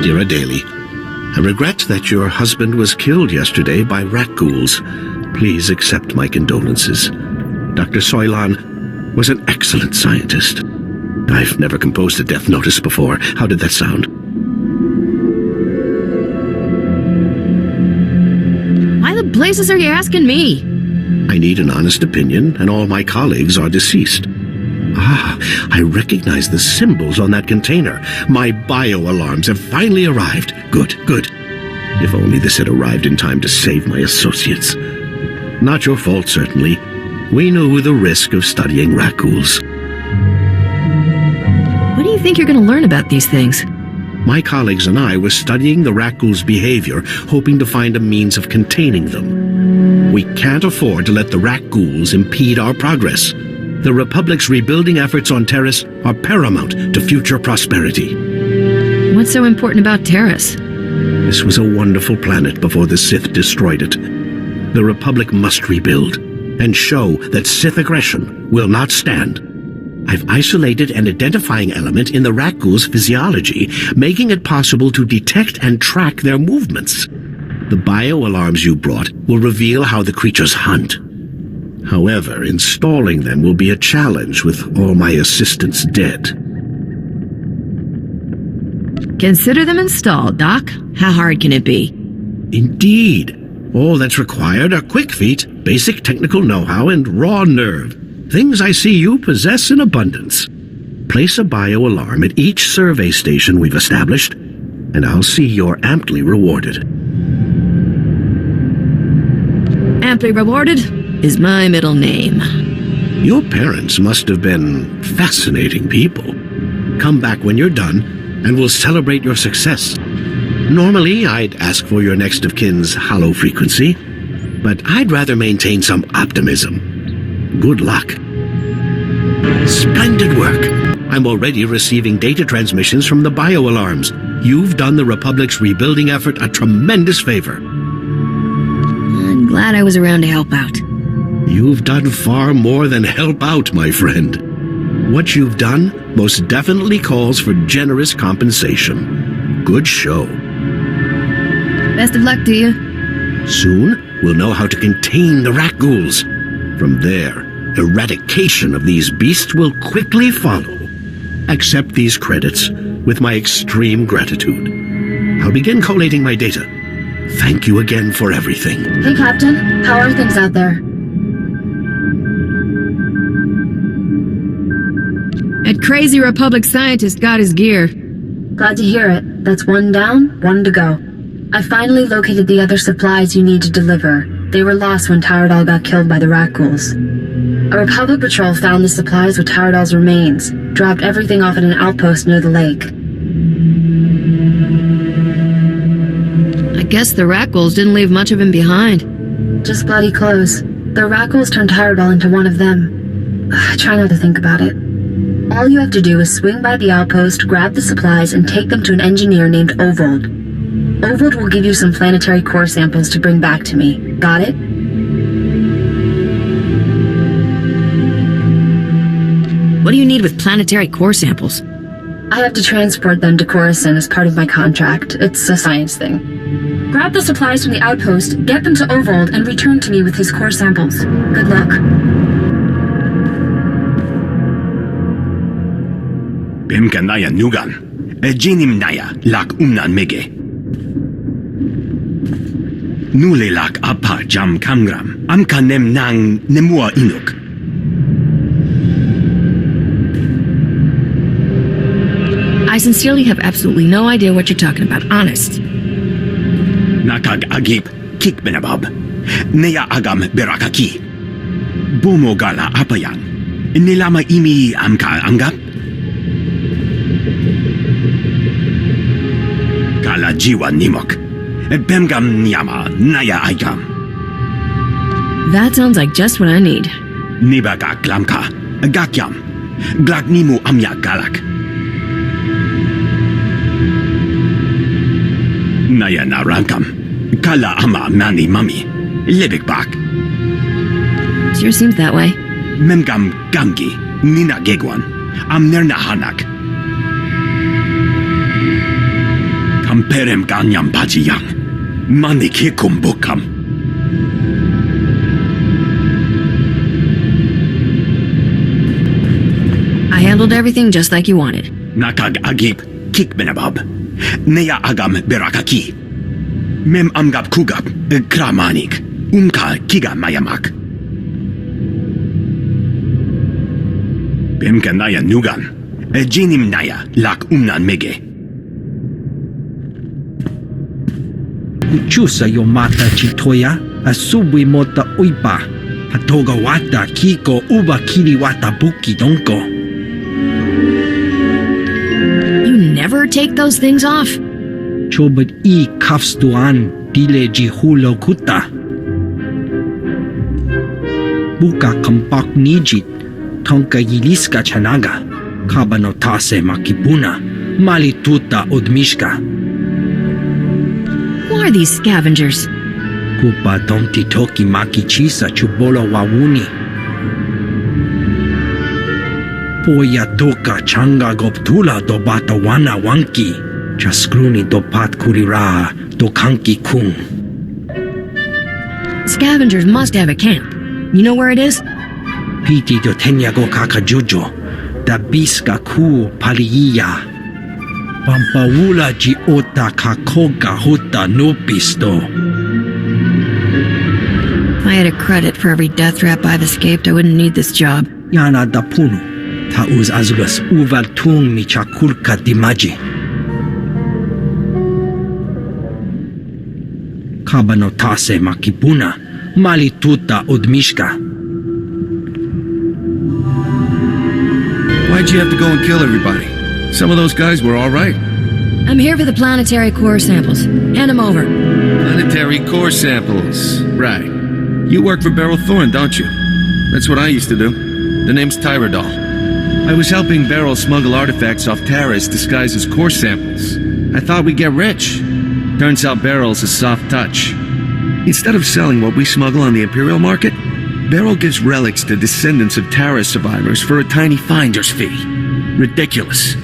Dear Adeli, I regret that your husband was killed yesterday by rat ghouls. Please accept my condolences. Dr. Soylent was an excellent scientist. I've never composed a death notice before. How did that sound? Why the blazes are you asking me? I need an honest opinion, and all my colleagues are deceased. Ah, I recognize the symbols on that container. My bio-alarms have finally arrived. Good, good. If only this had arrived in time to save my associates. Not your fault, certainly. We knew the risk of studying rat ghouls. What do you think you're going to learn about these things? My colleagues and I were studying the rat ghouls' behavior, hoping to find a means of containing them. We can't afford to let the rat ghouls impede our progress. The Republic's rebuilding efforts on Taris are paramount to future prosperity. What's so important about Taris? This was a wonderful planet before the Sith destroyed it. The Republic must rebuild and show that Sith aggression will not stand. I've isolated an identifying element in the rat ghouls' physiology, making it possible to detect and track their movements. The bio-alarms you brought will reveal how the creatures hunt. However, installing them will be a challenge with all my assistants dead. Consider them installed, Doc. How hard can it be? Indeed. All that's required are quick feet, basic technical know-how, and raw nerve. Things I see you possess in abundance. Place a bio-alarm at each survey station we've established, and I'll see you're amply rewarded. Amply rewarded is my middle name. Your parents must have been fascinating people. Come back when you're done, and we'll celebrate your success. Normally, I'd ask for your next of kin's hollow frequency, but I'd rather maintain some optimism. Good luck. Splendid work. I'm already receiving data transmissions from the bio-alarms. You've done the Republic's rebuilding effort a tremendous favor. I'm glad I was around to help out. You've done far more than help out, my friend. What you've done most definitely calls for generous compensation. Good show. Best of luck to you. Soon, we'll know how to contain the rat ghouls. From there, eradication of these beasts will quickly follow. Accept these credits with my extreme gratitude. I'll begin collating my data. Thank you again for everything. Hey, Captain. How are things out there? That crazy Republic scientist got his gear. Glad to hear it. That's one down, one to go. I finally located the other supplies you need to deliver. They were lost when Tyradol got killed by the rat ghouls. A Republic patrol found the supplies with Tyradol's remains, dropped everything off at an outpost near the lake. I guess the rat ghouls didn't leave much of him behind. Just bloody clothes. The rat ghouls turned Tyradol into one of them. I try not to think about it. All you have to do is swing by the outpost, grab the supplies, and take them to an engineer named Ovold. Ovold will give you some planetary core samples to bring back to me. Got it? What do you need with planetary core samples? I have to transport them to Coruscant as part of my contract. It's a science thing. Grab the supplies from the outpost, get them to Ovold, and return to me with his core samples. Good luck. Bimkanaya nugan. Ejinim naya lak umnan mege. Nule lak apa jam kamgram. Amka nem nang nemua inuk. I sincerely have absolutely no idea what you're talking about, honest. Nakag agip kik benabab. Neya agam berakaki. Bomo gala apayan. Nilama imi amka anggap. Kala jiwa nimok. Bemgam niyama naya agam. That sounds like just what I need. Nibaga glamka. Gakyam. Glagnimu amya galak. Naya narangam. Kala ama mani mami. Libik bak. Sure seems that way. Memgam gamgi. Nina gegwan. Amnerna hanak. Kamperem ganyam bajiyang. Manikikum bukam. I handled everything just like you wanted. Nakag agip kik benabab. Neya agam berakaki. Mem amgab kugab kramanik. Umka kiga mayamak. Bemkanaya nugan. Jinim naya lak umnan mege. Chusa yo mata chitoya, asubwi mota uipa. Hatoga wata kiko uba kiri wata buki donko. You never take those things off? Chobot I kafs duan dile jihulo kuta. Buka kampak nijit, tonka yiliska chanaga. Kabano tase makipuna, malituta odmishka. Who are these scavengers? Kupa tonti toki makichisa chubolo wawuni. Poya toka changa goptula do bata wana wanki. Chaskruni do pat kurira do kanki kung. Scavengers must have a camp. You know where it is? Piti do tenyago kakajujo. Da biska ku paliya. Pampawula ji ota kakoga hota no pisto. If I had a credit for every death trap I've escaped, I wouldn't need this job. Yana da punu. Ta uz azugas uval tung mi chakurka dimaji. Kabano tase makipuna. Malituta odmishka. Why'd you have to go and kill everybody? Some of those guys were all right. I'm here for the Planetary core samples. Hand them over. Planetary core samples. Right. You work for Beryl Thorne, don't you? That's what I used to do. The name's Tyrodol. I was helping Beryl smuggle artifacts off Taris disguised as core samples. I thought we'd get rich. Turns out Beryl's a soft touch. Instead of selling what we smuggle on the Imperial market, Beryl gives relics to descendants of Taris survivors for a tiny finder's fee. Ridiculous.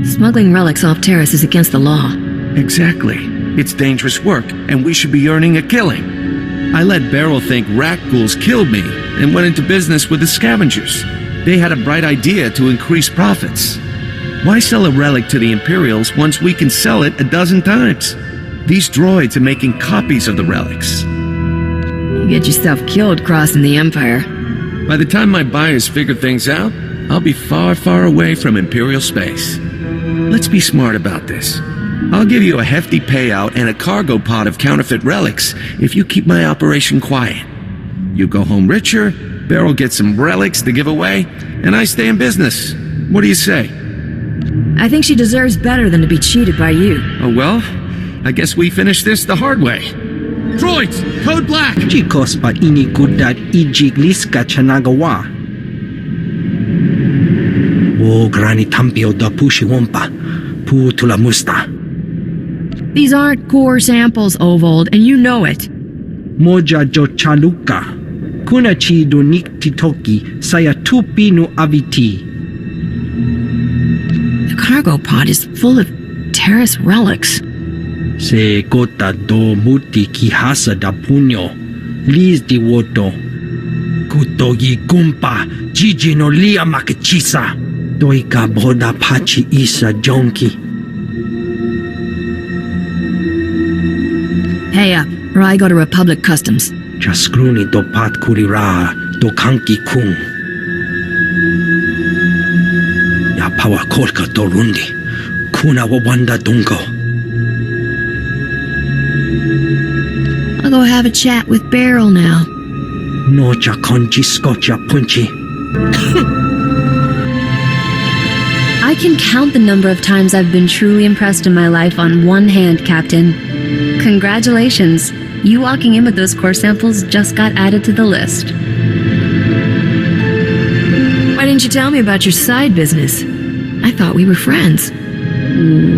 Smuggling relics off Taris is against the law. Exactly. It's dangerous work, and we should be earning a killing. I let Beryl think rat ghouls killed me and went into business with the Scavengers. They had a bright idea to increase profits. Why sell a relic to the Imperials once we can sell it a dozen times? These droids are making copies of the relics. You get yourself killed crossing the Empire. By the time my buyers figure things out, I'll be far, far away from Imperial space. Let's be smart about this. I'll give you a hefty payout and a cargo pod of counterfeit relics if you keep my operation quiet. You go home richer, Beryl gets some relics to give away, and I stay in business. What do you say? I think she deserves better than to be cheated by you. Oh well, I guess we finish this the hard way. Droids, code black! Chikos pa inikudat ijigliska chanagawa. O grani tampio da pushi wompa. Putula musta. These aren't core samples, Ovold, and you know it. Moja jo chaluka. Kunachi do niktitoki saya tupinu aviti. The cargo pod is full of Taris relics. Se gota do muti kihasa da puño. Liz di woto. Kutogi gumpa. Gigi no lia makachisa. Doika boda pachi isa jonki. Pay up, or I go to Republic Customs. Chaskruni do pat kurira do kanki kung. Ya pawa kolka do rundi. Kuna wawanda dungo. I'll go have a chat with Beryl now. Nocha conchi scotcha punchi. I can count the number of times I've been truly impressed in my life on one hand, Captain. Congratulations. You walking in with those core samples just got added to the list. Why didn't you tell me about your side business? I thought we were friends.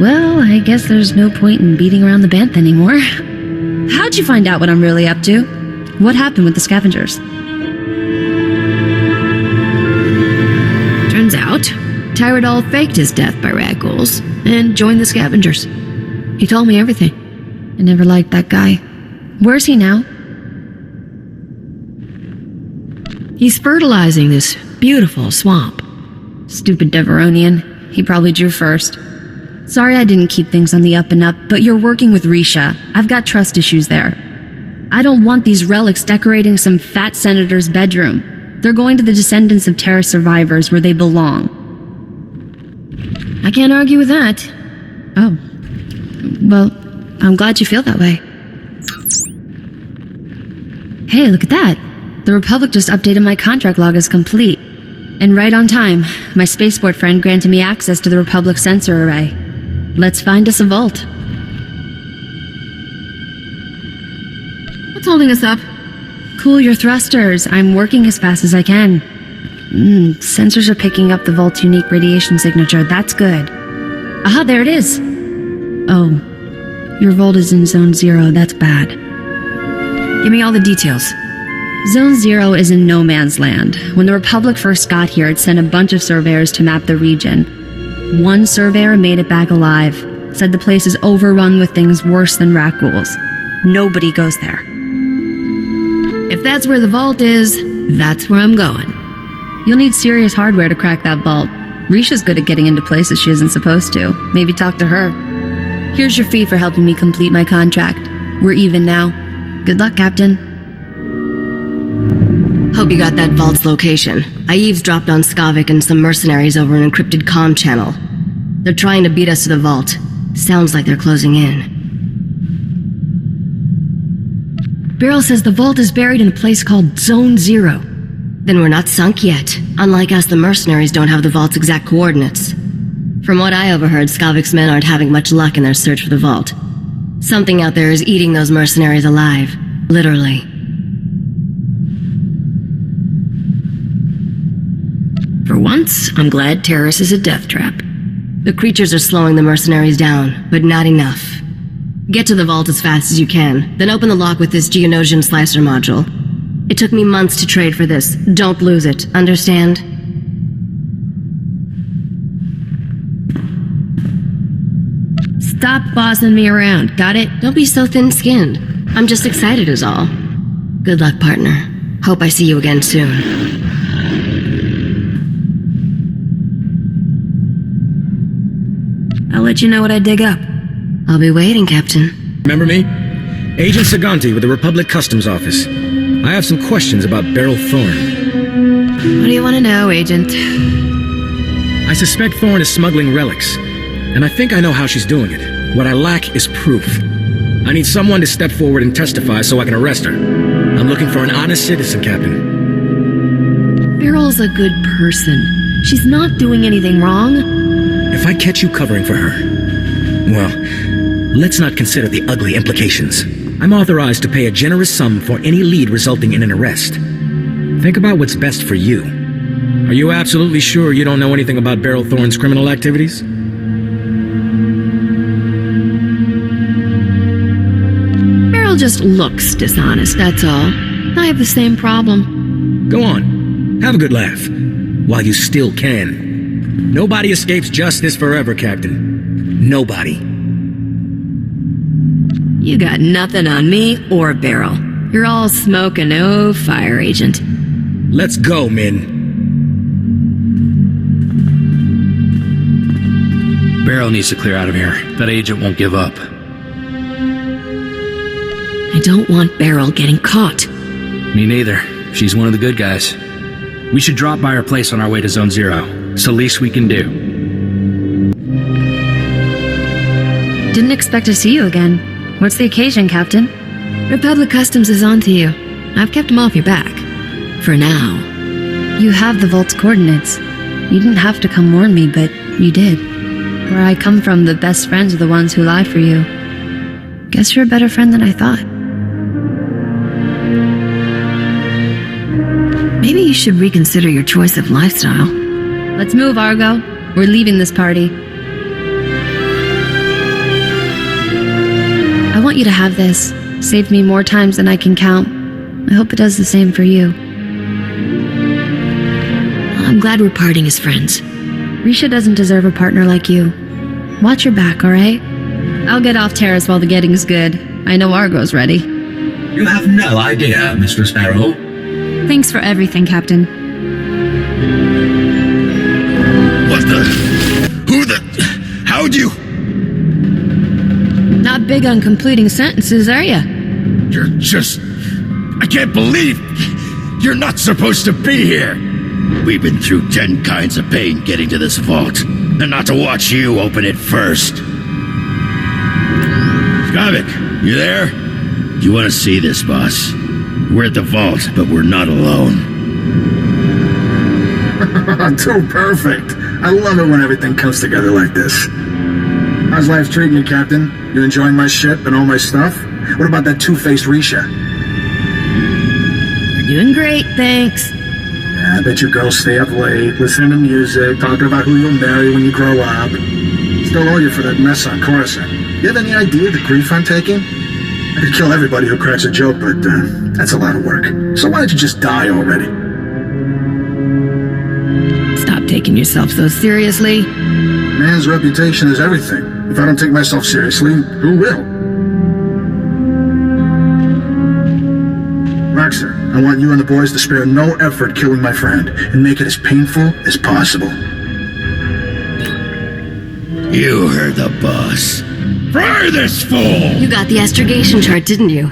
Well, I guess there's no point in beating around the bantha anymore. How'd you find out what I'm really up to? What happened with the Scavengers? Turns out, Tyrodol faked his death by rat ghouls and joined the Scavengers. He told me everything. I never liked that guy. Where's he now? He's fertilizing this beautiful swamp. Stupid Deveronian. He probably drew first. Sorry I didn't keep things on the up and up, but you're working with Risha. I've got trust issues there. I don't want these relics decorating some fat senator's bedroom. They're going to the descendants of Taris survivors where they belong. I can't argue with that. Oh. Well, I'm glad you feel that way. Hey, look at that. The Republic just updated my contract log as complete. And right on time, my spaceport friend granted me access to the Republic sensor array. Let's find us a vault. What's holding us up? Cool your thrusters. I'm working as fast as I can. Sensors are picking up the vault's unique radiation signature. That's good. Aha, there it is. Oh, your vault is in Zone 0. That's bad. Give me all the details. Zone 0 is in no man's land. When the Republic first got here, it sent a bunch of surveyors to map the region. One surveyor made it back alive, said the place is overrun with things worse than rat ghouls. Nobody goes there. If that's where the vault is, that's where I'm going. You'll need serious hardware to crack that vault. Risha's good at getting into places she isn't supposed to. Maybe talk to her. Here's your fee for helping me complete my contract. We're even now. Good luck, Captain. Hope you got that vault's location. I eavesdropped on Skavik and some mercenaries over an encrypted comm channel. They're trying to beat us to the vault. Sounds like they're closing in. Beryl says the vault is buried in a place called Zone 0. Then we're not sunk yet. Unlike us, the mercenaries don't have the vault's exact coordinates. From what I overheard, Skavik's men aren't having much luck in their search for the vault. Something out there is eating those mercenaries alive. Literally. For once, I'm glad Taris is a death trap. The creatures are slowing the mercenaries down, but not enough. Get to the vault as fast as you can, then open the lock with this Geonosian slicer module. It took me months to trade for this. Don't lose it, understand? Stop bossing me around, got it? Don't be so thin-skinned. I'm just excited is all. Good luck, partner. Hope I see you again soon. I'll let you know what I dig up. I'll be waiting, Captain. Remember me? Agent Saganti with the Republic Customs Office. I have some questions about Beryl Thorne. What do you want to know, Agent? I suspect Thorne is smuggling relics, and I think I know how she's doing it. What I lack is proof. I need someone to step forward and testify so I can arrest her. I'm looking for an honest citizen, Captain. Beryl's a good person. She's not doing anything wrong. If I catch you covering for her, well, let's not consider the ugly implications. I'm authorized to pay a generous sum for any lead resulting in an arrest. Think about what's best for you. Are you absolutely sure you don't know anything about Beryl Thorne's criminal activities? Beryl just looks dishonest, that's all. I have the same problem. Go on, have a good laugh, while you still can. Nobody escapes justice forever, Captain. Nobody. You got nothing on me or Beryl. You're all smoke and no fire, Agent. Let's go, Min. Beryl needs to clear out of here. That agent won't give up. I don't want Beryl getting caught. Me neither. She's one of the good guys. We should drop by her place on our way to Zone 0. It's the least we can do. Didn't expect to see you again. What's the occasion, Captain? Republic Customs is on to you. I've kept them off your back. For now. You have the vault's coordinates. You didn't have to come warn me, but you did. Where I come from, the best friends are the ones who lie for you. Guess you're a better friend than I thought. Maybe you should reconsider your choice of lifestyle. Let's move, Argo. We're leaving this party. I want you to have this. Saved me more times than I can count. I hope it does the same for you. I'm glad we're parting as friends. Risha doesn't deserve a partner like you. Watch your back, alright? I'll get off Taris while the getting's good. I know Argo's ready. You have no idea, Mr. Sparrow. Thanks for everything, Captain. What the? Who the? How'd you? Not big on completing sentences, are ya? You're just... I can't believe... You're not supposed to be here! We've been through 10 kinds of pain getting to this vault, and not to watch you open it first. Skavik, you there? You want to see this, boss? We're at the vault, but we're not alone. Too perfect. I love it when everything comes together like this. How's life treating you, Captain? You enjoying my ship and all my stuff? What about that two-faced Risha? We're doing great, thanks. Yeah, I bet you girls stay up late, listening to music, talking about who you'll marry when you grow up. Still owe you for that mess on Coruscant. You have any idea the grief I'm taking? I could kill everybody who cracks a joke, but that's a lot of work. So why don't you just die already? Stop taking yourself so seriously. Man's reputation is everything. If I don't take myself seriously, who will? Roxer, I want you and the boys to spare no effort killing my friend, and make it as painful as possible. You heard the boss. Fry this fool! You got the astrogation chart, didn't you?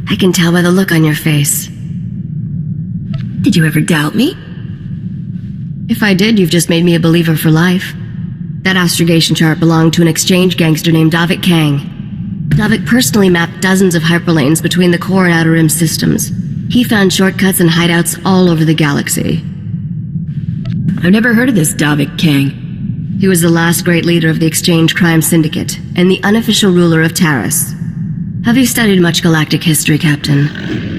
I can tell by the look on your face. Did you ever doubt me? If I did, you've just made me a believer for life. That astrogation chart belonged to an exchange gangster named Davik Kang. Davik personally mapped dozens of hyperlanes between the core and outer rim systems. He found shortcuts and hideouts all over the galaxy. I've never heard of this Davik Kang. He was the last great leader of the Exchange Crime Syndicate, and the unofficial ruler of Taris. Have you studied much galactic history, Captain?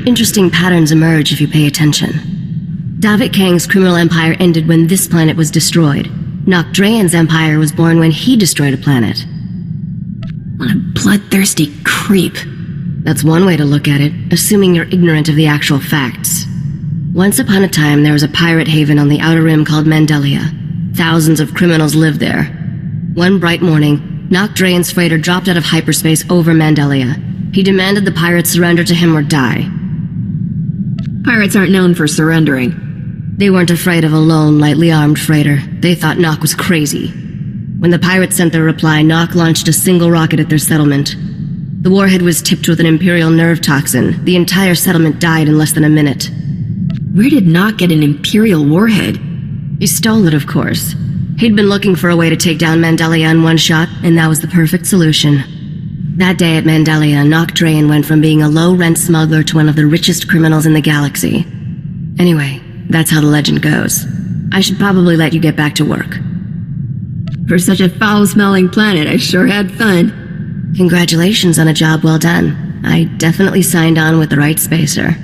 Interesting patterns emerge if you pay attention. Davik Kang's criminal empire ended when this planet was destroyed. Nocdrayan's empire was born when he destroyed a planet. What a bloodthirsty creep. That's one way to look at it, assuming you're ignorant of the actual facts. Once upon a time, there was a pirate haven on the outer rim called Mandelia. Thousands of criminals lived there. One bright morning, Nocdrayan's freighter dropped out of hyperspace over Mandelia. He demanded the pirates surrender to him or die. Pirates aren't known for surrendering. They weren't afraid of a lone, lightly armed freighter. They thought Nock was crazy. When the pirates sent their reply, Nock launched a single rocket at their settlement. The warhead was tipped with an Imperial nerve toxin. The entire settlement died in less than a minute. Where did Nock get an Imperial warhead? He stole it, of course. He'd been looking for a way to take down Mandelia in one shot, and that was the perfect solution. That day at Mandelia, Nocdrayan went from being a low-rent smuggler to one of the richest criminals in the galaxy. Anyway, that's how the legend goes. I should probably let you get back to work. For such a foul-smelling planet, I sure had fun. Congratulations on a job well done. I definitely signed on with the right spacer.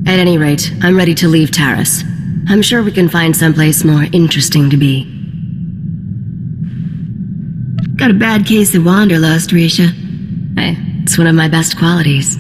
At any rate, I'm ready to leave Taris. I'm sure we can find someplace more interesting to be. Got a bad case of wanderlust, Risha. Hey, it's one of my best qualities.